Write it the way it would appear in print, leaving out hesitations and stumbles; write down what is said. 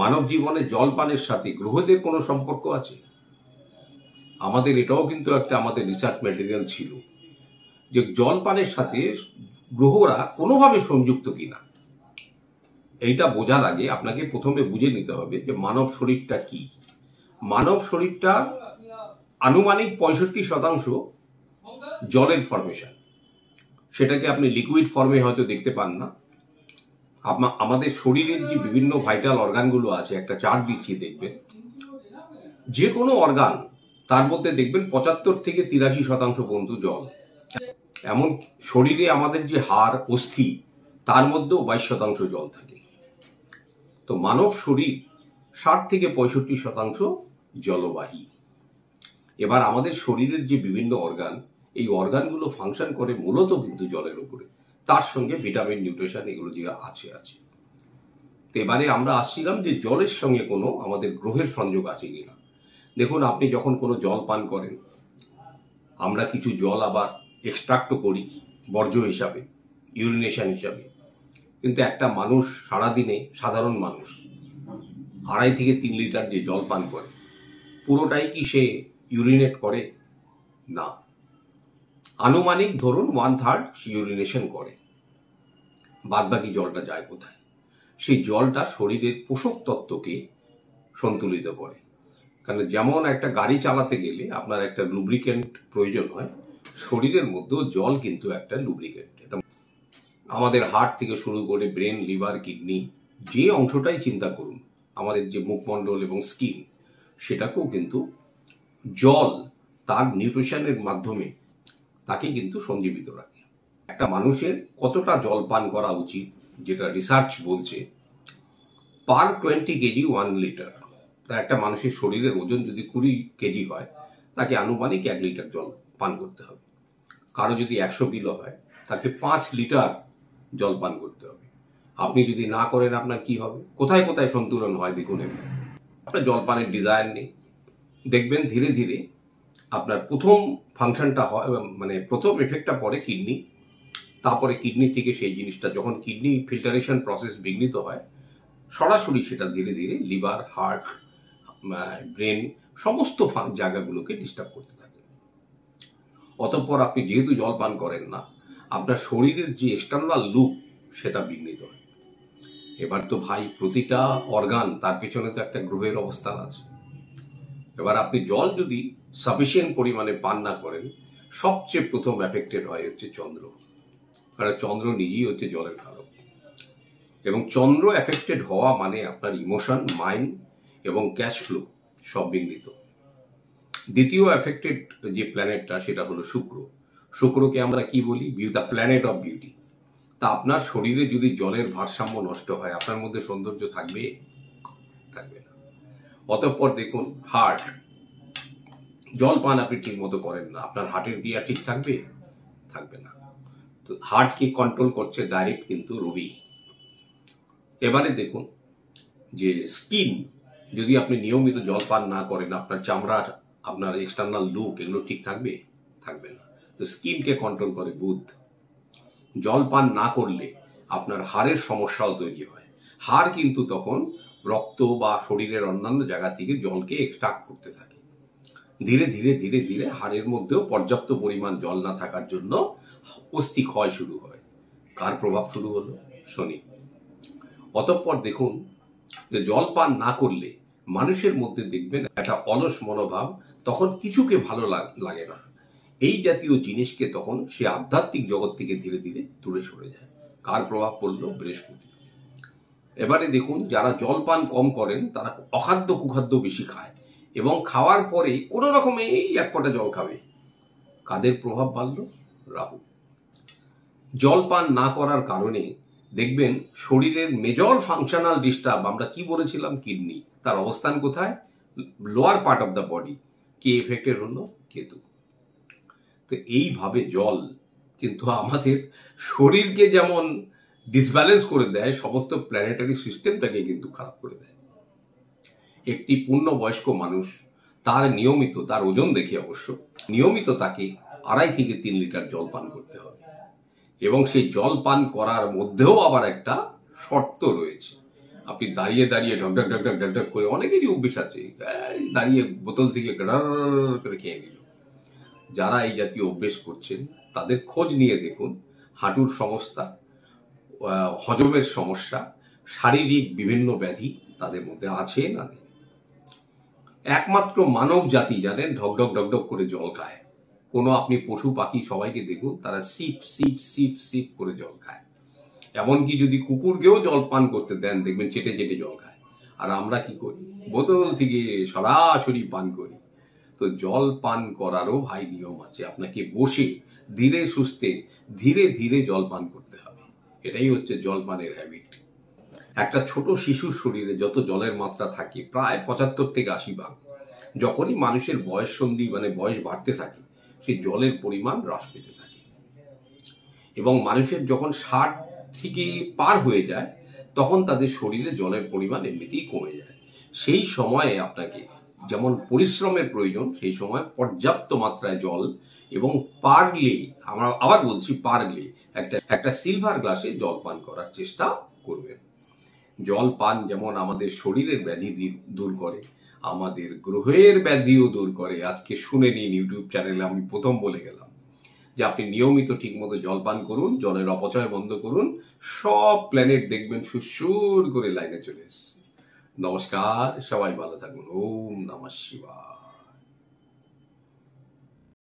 মানব জীবনে জল পানের সাথে গ্রহদের কোনো সম্পর্ক আছে? আমাদের এটাও কিন্তু একটা আমাদের রিসার্চ ম্যাটেরিয়াল ছিল যে জল পানের সাথে গ্রহরা কোনোভাবে সংযুক্ত কিনা। এইটা বোঝার আগে আপনাকে প্রথমে বুঝে নিতে হবে যে মানব শরীরটা কি। মানব শরীরটা আনুমানিক 65% জলের ফর্মেশন। সেটাকে আপনি লিকুইড ফর্মে হয়তো দেখতে পান না। আমাদের শরীরের যে বিভিন্ন ভাইটাল অর্গানগুলো আছে, একটা চার্ট দিচ্ছি দেখবেন, যে কোনো অর্গান তার মধ্যে দেখবেন 75 থেকে 83% পর্যন্ত জল। এমন শরীরে আমাদের যে হাড় অস্থি তার মধ্যেও 22% জল থাকে। তো মানব শরীর 60 থেকে 65% জলবাহী। এবার আমাদের শরীরের যে বিভিন্ন অর্গান, এই অর্গানগুলো ফাংশন করে মূলত কিন্তু জলের উপরে, তার সঙ্গে ভিটামিন নিউট্রিশন এগুলো যে আছে। তো এবারে আমরা আসছিলাম যে জলের সঙ্গে কোনো আমাদের গ্রহের সংযোগ আছে কিনা। দেখুন, আপনি যখন কোনো জল পান করেন, আমরা কিছু জল আবার এক্সট্রাক্টও করি বর্জ্য হিসাবে, ইউরিনেশন হিসাবে। কিন্তু একটা মানুষ সারাদিনে, সাধারণ মানুষ 2.5 থেকে 3 লিটার যে জল পান করে, পুরোটাই কি সে ইউরিনেট করে? না, আনুমানিক ধরুন 1/3 ইউরিনেশন করে। বাদবাকি জলটা যায় কোথায়? সেই জলটা শরীরের পোষক তত্ত্বকে সন্তুলিত করে। কারণ যেমন একটা গাড়ি চালাতে গেলে আপনার একটা লুব্রিকেন্ট প্রয়োজন হয়, শরীরের মধ্যেও জল কিন্তু একটা লুব্রিকেন্ট। এটা আমাদের হার্ট থেকে শুরু করে ব্রেন, লিভার, কিডনি, যে অংশটাই চিন্তা করুন, আমাদের যে মুখমণ্ডল এবং স্কিন, সেটাকেও কিন্তু জল তার নিউট্রিশনের মাধ্যমে তাকে কিন্তু সঞ্জীবিত রাখে। একটা মানুষের কতটা জল পান করা উচিত, যেটা রিসার্চ বলছে, পার 20 কেজি 1 লিটার। তা একটা মানুষের শরীরের ওজন যদি 20 কেজি হয়, তাকে আনুমানিক 1 লিটার জল পান করতে হবে। কারো যদি 100 কিলো হয়, তাকে 5 লিটার জল পান করতে হবে। আপনি যদি না করেন, আপনার কি হবে? কোথায় কোথায় সন্তুলন হয় দেখুন। আপনার জল পানের ডিজায়ার নেই, দেখবেন ধীরে ধীরে আপনার প্রথম ফাংশনটা হয়, মানে প্রথম এফেক্টটা পড়ে কিডনি। তারপরে কিডনি থেকে সেই জিনিসটা, যখন কিডনি ফিল্টারেশন প্রসেস বিঘ্নিত হয়, সরাসরি সেটা ধীরে ধীরে লিভার, হার্ট, ব্রেন, সমস্ত জায়গাগুলোকে ডিস্টার্ব করতে থাকে। অতঃপর আপনি যেহেতু জল পান করেন না, আপনার শরীরের যে এক্সটার্নাল লুপ, সেটা বিঘ্নিত হয়। এবার তো ভাই, প্রতিটা অর্গান তার পেছনে তো একটা গ্রহের অবস্থান আছে। এবার আপনি জল যদি সাফিসিয়েন্ট পরিমাণে পান না করেন, সবচেয়ে প্রথম এফেক্টেড হয় হচ্ছে চন্দ্র। কারণ চন্দ্র নিজেই হচ্ছে জলের কারক। এবং চন্দ্র এফেক্টেড হওয়া মানে আপনার ইমোশন, মাইন্ড এবং ক্যাশ ফ্লো সব বিঘ্নিত। দ্বিতীয় এফেক্টেড যে প্ল্যানেটটা, সেটা হলো শুক্র। শুক্রকে আমরা কি বলি? The planet of beauty. তা আপনার শরীরে যদি জলের ভারসাম্য নষ্ট হয়, আপনার মধ্যে সৌন্দর্য থাকবে? থাকবে না। অতঃপর দেখুন, হার্ট, জল পান আপনি ঠিক মতো করেন না, আপনার হার্টের ক্রিয়া ঠিক থাকবে? থাকবে না। তো হার্টকে কন্ট্রোল করছে ডাইরেক্ট কিন্তু রবি। এবারে দেখুন যে স্কিন, যদি আপনি নিয়মিত জল পান না করেন, আপনার চামড়ার, আপনার এক্সটার্নাল লুক, এগুলো ঠিক থাকবে? থাকবে না। তো স্কিনকে কন্ট্রোল করে বুধ। জল পান না করলে আপনার হাড়ের সমস্যাও তৈরি হয়। হাড় কিন্তু তখন রক্ত বা শরীরের অন্যান্য জায়গা থেকে জলকে এক্সট্রাক্ট করতে থাকে। ধীরে ধীরে ধীরে ধীরে হাড়ের মধ্যেও পর্যাপ্ত পরিমাণ জল না থাকার জন্য অস্থি ক্ষয় শুরু হয়। কার প্রভাব শুরু হলো? শনি। অতঃপর দেখুন যে জল পান না করলে মানুষের মধ্যে দেখবেন একটা অলস মনোভাব, তখন কিছুকে ভালো লাগে না। এই জাতীয় জিনিসকে তখন সে আধ্যাত্মিক জগৎ থেকে ধীরে ধীরে দূরে সরে যায়। কার প্রভাব পড়লো? বৃহস্পতি। এবারে দেখুন, যারা জল পান কম করেন, তারা অখাদ্য কুখাদ্য বেশি খায় এবং খাওয়ার পরে কোনো রকমে এই 1 ফোঁটা জল খাবে। কাদের প্রভাব বাড়লো? রাহু। জল পান না করার কারণে দেখবেন শরীরের মেজর ফাংশনাল ডিস্টার্ব, আমরা কি বলেছিলাম? কিডনি। তার অবস্থান কোথায়? Lower part of the body. K affected হলো? কেতু। তো এইভাবে জল কিন্তু আমাদের শরীরকে যেমন ডিসব্যালেন্স করে দেয়, সমস্ত প্ল্যানেটারি সিস্টেমটাকে কিন্তু খারাপ করে দেয়। একটি পূর্ণবয়স্ক মানুষ তার নিয়মিত, তার ওজন দেখে অবশ্য, নিয়মিত তাকে 2.5 থেকে 3 লিটার জল পান করতে হবে। এবং সেই জল পান করার মধ্যেও আবার একটা শর্ত রয়েছে। আপনি দাঁড়িয়ে দাঁড়িয়ে ঢক ঢক ঢক ঢক ঢক ঢক করে, অনেকেরই অভ্যেস আছে দাঁড়িয়ে বোতল থেকে গড়ার করে খেয়ে নিল। যারা এই জাতীয় অভ্যেস করছেন তাদের খোঁজ নিয়ে দেখুন, হাঁটুর সমস্যা, হজমের সমস্যা, শারীরিক বিভিন্ন ব্যাধি তাদের মধ্যে আছে না নেই। একমাত্র মানব জাতি জানেন ঢকঢক ঢকঢক করে জল খায়। কোনো আপনি পশু পাখি সবাইকে দেখুন, তারা সিপ সিপ সিপ সিপ করে জল খায়। এমনকি যদি কুকুরকেও জল পান করতে দেন, দেখবেন চেটে চেটে জল খায়। আর আমরা কি করি? বোতল থেকে সরাসরি পান করি। তো জল পান করারও ভাই নিয়ম আছে। আপনাকে বসে ধীরে সুস্থে ধীরে ধীরে জল পান করতে হবে। এটাই হচ্ছে জল পানের হ্যাবিট। একটা ছোট শিশুর শরীরে যত জলের মাত্রা থাকে প্রায় 75 থেকে 80 ভাগ। যখনই মানুষের বয়স সন্ধি মানে বয়স বাড়তে থাকে, সেই জলের পরিমাণ হ্রাস পেতে থাকে। এবং মানুষের যখন 60 থেকে পার হয়ে যায়, তখন তাদের শরীরে জলের পরিমাণ এমনিতেই কমে যায়। সেই সময়ে আপনাকে যেমন পরিশ্রমের প্রয়োজন, সেই সময় পর্যাপ্ত মাত্রায় জল এবং পারলে, আমরা আবার বলছি পারলে, একটা সিলভার গ্লাসে জল পান করার চেষ্টা করবেন। জল পান যেমন আমাদের শরীরের ব্যাধি দূর করে, আমাদের গ্রহের ব্যাধিও দূর করে। আজকে শুনে নিন, ইউটিউব চ্যানেলে আমি প্রথম বলে গেলাম যে আপনি নিয়মিত ঠিকমতো জল পান করুন, জলের অপচয় বন্ধ করুন, সব প্ল্যানেট দেখবেন সুর করে লাইনে চলে এসছে। নমস্কার, সবাই ভালো থাকুন। ওম নমঃ শিবায়।